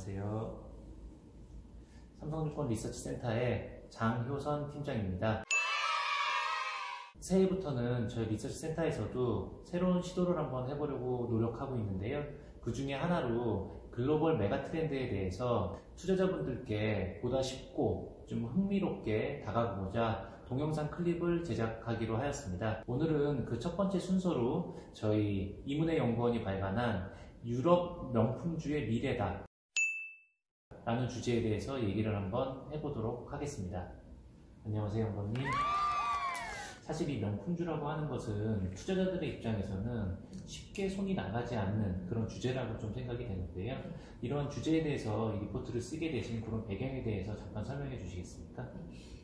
안녕하세요. 삼성증권 리서치센터의 장효선 팀장입니다. 새해부터는 저희 리서치센터에서도 새로운 시도를 한번 해보려고 노력하고 있는데요. 그 중에 하나로 글로벌 메가트렌드에 대해서 투자자분들께 보다 쉽고 좀 흥미롭게 다가가고자 동영상 클립을 제작하기로 하였습니다. 오늘은 그 첫 번째 순서로 저희 이문혜 연구원이 발간한 유럽 명품주의 미래다 라는 주제에 대해서 얘기를 한번 해보도록 하겠습니다. 안녕하세요, 연구원님. 사실 이 명품주라고 하는 것은 투자자들의 입장에서는 쉽게 손이 나가지 않는 그런 주제라고 좀 생각이 되는데요. 이런 주제에 대해서 이 리포트를 쓰게 되신 그런 배경에 대해서 잠깐 설명해 주시겠습니까?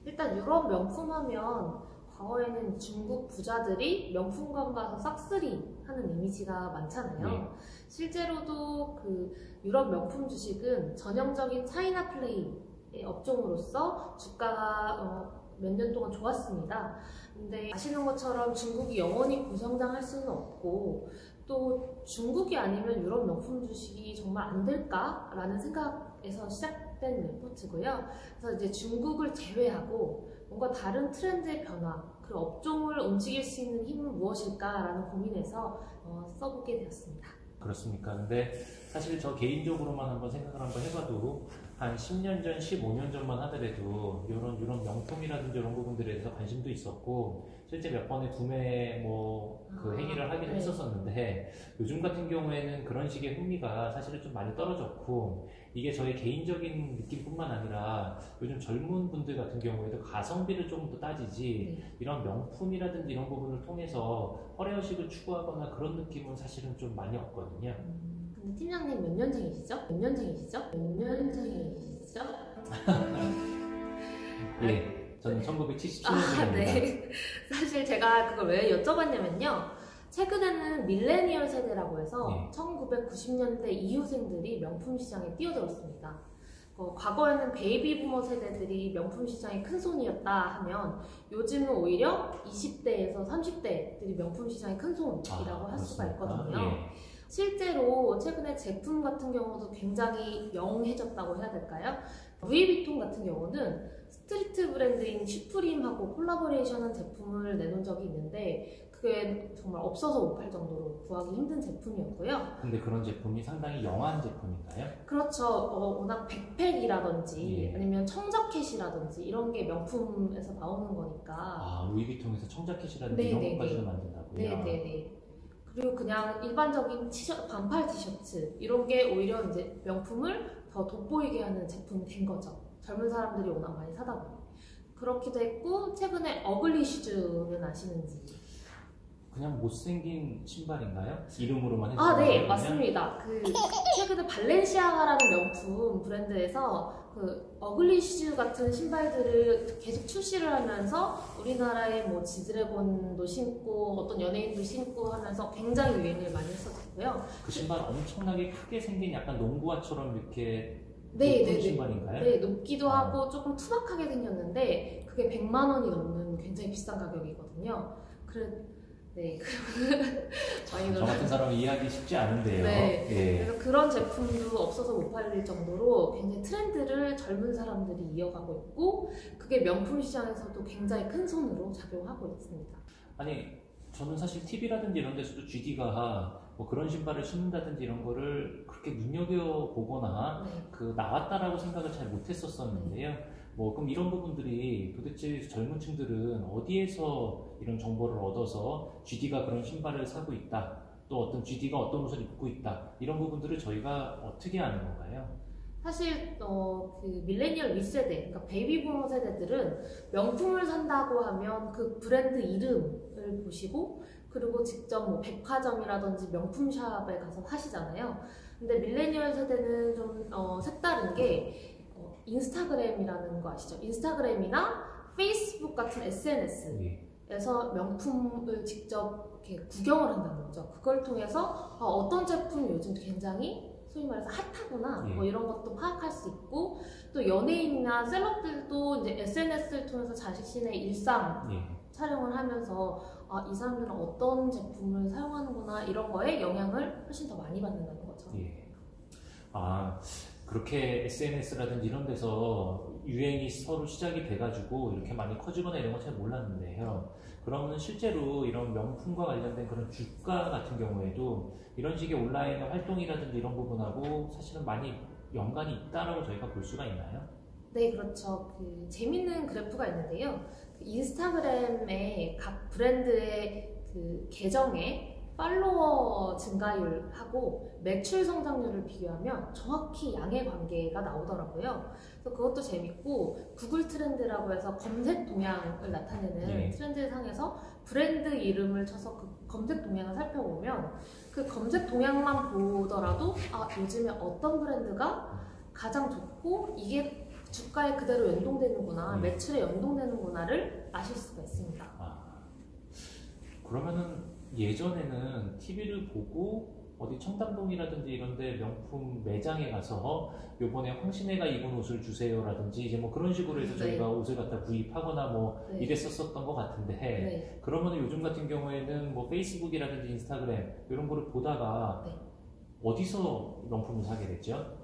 일단 유럽 명품 하면 과거에는 중국 부자들이 명품관 가서 싹쓸이 하는 이미지가 많잖아요. 네. 실제로도 그 유럽 명품 주식은 전형적인 차이나 플레이의 업종으로서 주가가 몇 년 동안 좋았습니다. 근데 아시는 것처럼 중국이 영원히 고성장할 수는 없고 또 중국이 아니면 유럽 명품 주식이 정말 안 될까라는 생각에서 시작된 레포트고요. 그래서 이제 중국을 제외하고 뭔가 다른 트렌드의 변화, 그 업종을 움직일 수 있는 힘은 무엇일까라는 고민에서 써보게 되었습니다. 그렇습니까? 근데 사실 저 개인적으로만 한번 생각을 한번 해봐도 한 10년 전, 15년 전만 하더라도 이런 유럽 명품이라든지 이런 부분들에 대해서 관심도 있었고 실제 몇 번의 구매 그 행위를 하기도 했었었는데 요즘 같은 경우에는 그런 식의 흥미가 사실은 좀 많이 떨어졌고 이게 저의 개인적인 느낌뿐만 아니라 요즘 젊은 분들 같은 경우에도 가성비를 조금 더 따지지 이런 명품이라든지 이런 부분을 통해서 허례허식을 추구하거나 그런 느낌은 사실은 좀 많이 없거든요. 근데 팀장님 몇 년생이시죠? 몇 년생이시죠? 몇 년생이시죠? 예, 저는 1977년생입니다. 네. 사실 제가 그걸 왜 여쭤봤냐면요. 최근에는 밀레니얼 세대라고 해서 1990년대 이후생들이 명품 시장에 뛰어들었습니다. 과거에는 베이비 부머 세대들이 명품 시장에 큰 손이었다 하면 요즘은 오히려 20대에서 30대들이 명품 시장에 큰 손이라고 할 수가 있거든요. 실제로 최근에 제품 같은 경우도 굉장히 영해졌다고 해야 될까요? 루이비통 같은 경우는 스트리트 브랜드인 슈프림하고 콜라보레이션한 제품을 내놓은 적이 있는데 그게 정말 없어서 못 팔 정도로 구하기 힘든 제품이었고요. 근데 그런 제품이 상당히 영한 제품인가요? 그렇죠. 워낙 백팩이라든지 아니면 청자켓이라든지 이런 게 명품에서 나오는 거니까. 아, 루이비통에서 청자켓이라든지 이런 것까지도 만든다고요? 네네네. 그리고 그냥 일반적인 반팔 티셔츠 이런 게 오히려 이제 명품을 더 돋보이게 하는 제품이 된 거죠. 젊은 사람들이 워낙 많이 사다 보니. 그렇기도 했고 최근에 어글리 슈즈는 아시는지? 그냥 못생긴 신발인가요? 이름으로만 해서. 아, 네, 맞습니다. 최근에 발렌시아가라는 명품 브랜드에서 그 어글리 슈즈 같은 신발들을 계속 출시를 하면서 우리나라의 뭐 지드래곤도 신고 어떤 연예인도 신고 하면서 굉장히 유행을 많이 했었고요. 그 신발 엄청나게 크게 생긴 약간 농구화처럼 이렇게 높은 신발인가요? 네, 높기도 하고 조금 투박하게 생겼는데 그게 100만 원이 넘는 굉장히 비싼 가격이거든요. 저 같은 사람은 이해하기 쉽지 않은데요. 그래서 그런 제품도 없어서 못 팔릴 정도로 굉장히 트렌드를 젊은 사람들이 이어가고 있고 그게 명품 시장에서도 굉장히 큰 손으로 작용하고 있습니다. 아니, 저는 사실 TV라든지 이런 데서도 GD가 뭐 그런 신발을 신는다든지 이런 거를 그렇게 눈여겨보거나 나왔다라고 생각을 잘 못했었는데요. 그럼 이런 부분들이 도대체 젊은 층들은 어디에서 이런 정보를 얻어서 GD가 그런 신발을 사고 있다, 또 어떤 GD가 어떤 옷을 입고 있다, 이런 부분들을 저희가 어떻게 아는 건가요? 사실 그 밀레니얼 윗세대, 그러니까 베이비 부머 세대들은 명품을 산다고 하면 그 브랜드 이름을 보시고 그리고 직접 뭐 백화점이라든지 명품샵에 가서 사시잖아요. 근데 밀레니얼 세대는 좀 색다른 게 인스타그램이라는 거 아시죠? 인스타그램이나 페이스북 같은 SNS에서 명품을 직접 이렇게 구경을 한다는 거죠. 그걸 통해서 어떤 제품이 요즘 굉장히 소위 말해서 핫하구나 뭐 이런 것도 파악할 수 있고 또 연예인이나 셀럽들도 이제 SNS를 통해서 자신의 일상 촬영을 하면서 이 사람들은 어떤 제품을 사용하는구나 이런 거에 영향을 훨씬 더 많이 받는다는 거죠. 그렇게 SNS라든지 이런 데서 유행이 서로 시작이 돼가지고 이렇게 많이 커지거나 이런 건 잘 몰랐는데요. 그러면 실제로 이런 명품과 관련된 그런 주가 같은 경우에도 이런 식의 온라인 활동이라든지 이런 부분하고 사실은 많이 연관이 있다라고 저희가 볼 수가 있나요? 네, 그렇죠. 그 재밌는 그래프가 있는데요. 그 인스타그램의 각 브랜드의 그 계정의 팔로워 증가율하고 매출 성장률을 비교하면 정확히 양의 관계가 나오더라고요. 그래서 그것도 재밌고 구글 트렌드라고 해서 검색 동향을 나타내는 네. 트렌드 상에서 브랜드 이름을 쳐서 그 검색 동향을 살펴보면 그 검색 동향만 보더라도 아, 요즘에 어떤 브랜드가 가장 좋고 이게 주가에 그대로 연동되는구나, 매출에 연동되는구나를 아실 수가 있습니다. 그러면은 예전에는 TV를 보고 어디 청담동이라든지 이런데 명품 매장에 가서 요번에 황신혜가 입은 옷을 주세요라든지 이제 뭐 그런 식으로 해서 저희가 옷을 갖다 구입하거나 뭐 네. 이랬었던 것 같은데 네. 그러면 요즘 같은 경우에는 뭐 페이스북이라든지 인스타그램 이런 거를 보다가 네. 어디서 명품을 사게 됐죠?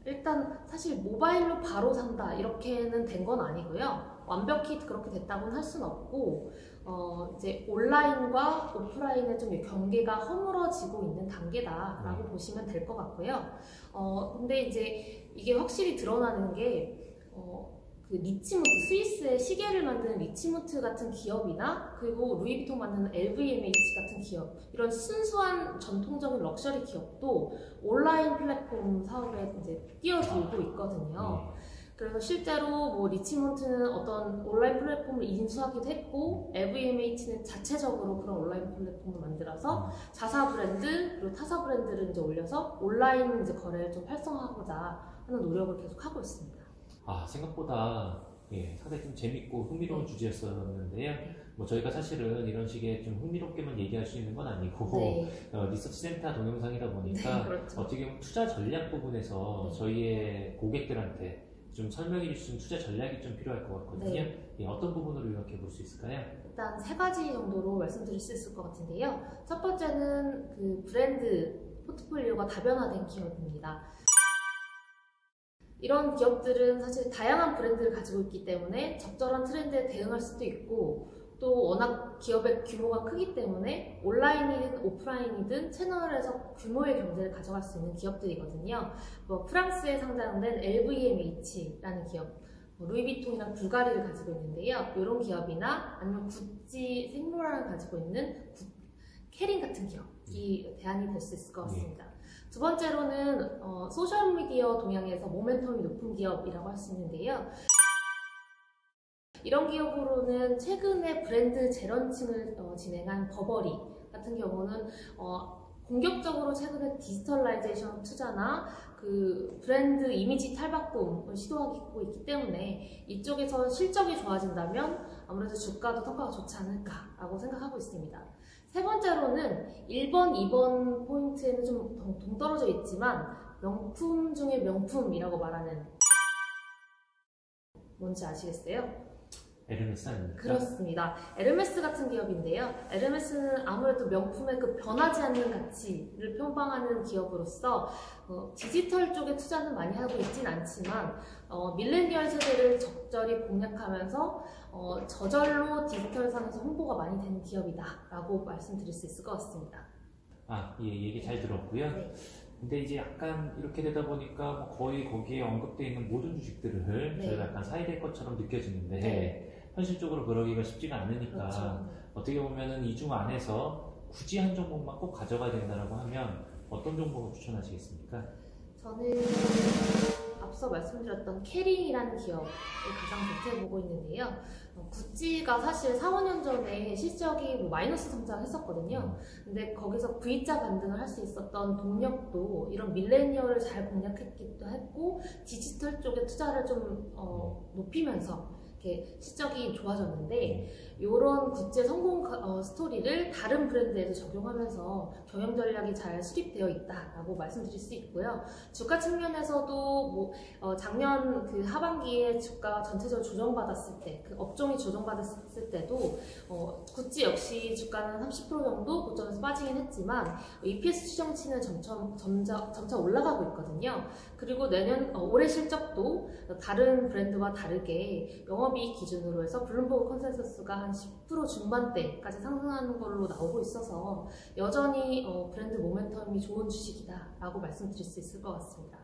일단 사실 모바일로 바로 산다 이렇게는 된 건 아니고요. 완벽히 그렇게 됐다고는 할 수는 없고 이제 온라인과 오프라인의 좀 경계가 허물어지고 있는 단계다라고 보시면 될 것 같고요. 근데 이제 이게 확실히 드러나는 게 그 리치무트, 스위스의 시계를 만드는 리치무트 같은 기업이나 그리고 루이비통 만드는 LVMH 같은 기업 이런 순수한 전통적인 럭셔리 기업도 온라인 플랫폼 사업에 이제 뛰어들고 있거든요. 그래서 실제로 뭐 리치몬트는 어떤 온라인 플랫폼을 인수하기도 했고 LVMH는 자체적으로 그런 온라인 플랫폼을 만들어서 자사 브랜드 그리고 타사 브랜드를 이제 올려서 온라인 이제 거래를 좀 활성화하고자 하는 노력을 계속 하고 있습니다. 생각보다 상당히 좀 재밌고 흥미로운 주제였었는데요. 뭐 저희가 사실은 이런 식의 좀 흥미롭게만 얘기할 수 있는 건 아니고 리서치 센터 동영상이다 보니까 그렇죠. 어떻게 보면 투자 전략 부분에서 저희의 고객들한테 좀 설명해 줄 수 있는 투자 전략이 좀 필요할 것 같거든요. 어떤 부분으로 요약해 볼 수 있을까요? 일단 3가지 정도로 말씀드릴 수 있을 것 같은데요. 첫 번째는 그 브랜드 포트폴리오가 다변화된 기업입니다. 이런 기업들은 사실 다양한 브랜드를 가지고 있기 때문에 적절한 트렌드에 대응할 수도 있고 또 워낙 기업의 규모가 크기 때문에 온라인이든 오프라인이든 채널에서 규모의 경제를 가져갈 수 있는 기업들이거든요. 뭐 프랑스에 상장된 LVMH라는 기업, 루이비통이랑 불가리를 가지고 있는데요. 이런 기업이나 아니면 구찌 생로랑을 가지고 있는 캐링 같은 기업이 대안이 될 수 있을 것 같습니다. 두 번째로는 소셜미디어 동향에서 모멘텀이 높은 기업이라고 할 수 있는데요. 이런 기업으로는 최근에 브랜드 재런칭을 진행한 버버리 같은 경우는 공격적으로 최근에 디지털라이제이션 투자나 그 브랜드 이미지 탈바꿈을 시도하고 있기 때문에 이쪽에서 실적이 좋아진다면 아무래도 주가도 성과가 좋지 않을까라고 생각하고 있습니다. 세 번째로는 1번, 2번 포인트에는 좀 동떨어져 있지만 명품 중에 명품이라고 말하는 뭔지 아시겠어요? 에르메스 아닙니까? 그렇습니다. 에르메스 같은 기업인데요. 에르메스는 아무래도 명품의 그 변하지 않는 가치를 표방하는 기업으로서 디지털 쪽에 투자는 많이 하고 있진 않지만 밀레니얼 세대를 적절히 공략하면서 저절로 디지털상에서 홍보가 많이 되는 기업이다 라고 말씀드릴 수 있을 것 같습니다. 얘기 잘 들었고요. 근데 이제 약간 이렇게 되다 보니까 뭐 거의 거기에 언급되어 있는 모든 주식들을 저희가 약간 사야 것처럼 느껴지는데 현실적으로 그러기가 쉽지가 않으니까 어떻게 보면은 이 중 안에서 굳이 한 종목만 꼭 가져가야 된다고 하면 어떤 종목을 추천하시겠습니까? 저는 앞서 말씀드렸던 캐링이라는 기업을 가장 좋게 보고 있는데요. 구찌가 사실 4, 5년 전에 실적이 뭐 마이너스 성장했었거든요. 근데 거기서 V자 반등을 할 수 있었던 동력도 이런 밀레니얼을 잘 공략했기도 했고 디지털 쪽에 투자를 좀 높이면서 이렇게 실적이 좋아졌는데 이런 굿즈의 성공 스토리를 다른 브랜드에도 적용하면서 경영 전략이 잘 수립되어 있다라고 말씀드릴 수 있고요. 주가 측면에서도 작년 그 하반기에 주가가 전체적으로 조정받았을 때, 그 업종이 조정받았을 때도 굿즈 역시 주가는 30% 정도 고점에서 빠지긴 했지만 EPS 추정치는 점차 올라가고 있거든요. 그리고 올해 실적도 다른 브랜드와 다르게 영업이익 기준으로 해서 블룸버그 컨센서스가 한 10% 중반대까지 상승하는 걸로 나오고 있어서 여전히 브랜드 모멘텀이 좋은 주식이다라고 말씀드릴 수 있을 것 같습니다.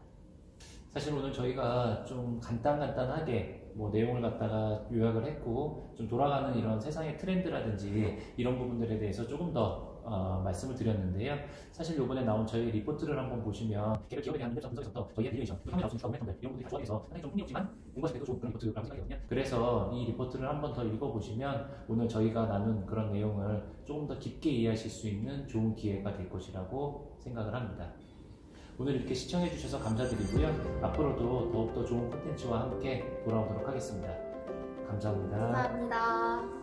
사실 오늘 저희가 좀 간단하게 내용을 갖다가 요약을 했고 좀 돌아가는 이런 세상의 트렌드라든지 이런 부분들에 대해서 조금 더 말씀을 드렸는데요. 사실 이번에 나온 저희 리포트를 한번 보시면 개별 기업에 대한 분석에서부터 저희의 밸류에이션, 판매 나올 수 있는 모멘텀들 이런 부분들이 다 조합해서 상당히 좀 흥미롭지만 공부하시기도 좋은 그런 리포트라고 생각하거든요. 그래서 이 리포트를 한번 더 읽어보시면 오늘 저희가 나눈 그런 내용을 조금 더 깊게 이해하실 수 있는 좋은 기회가 될 것이라고 생각을 합니다. 오늘 이렇게 시청해 주셔서 감사드리고요. 앞으로도 더욱더 좋은 콘텐츠와 함께 돌아오도록 하겠습니다. 감사합니다. 감사합니다.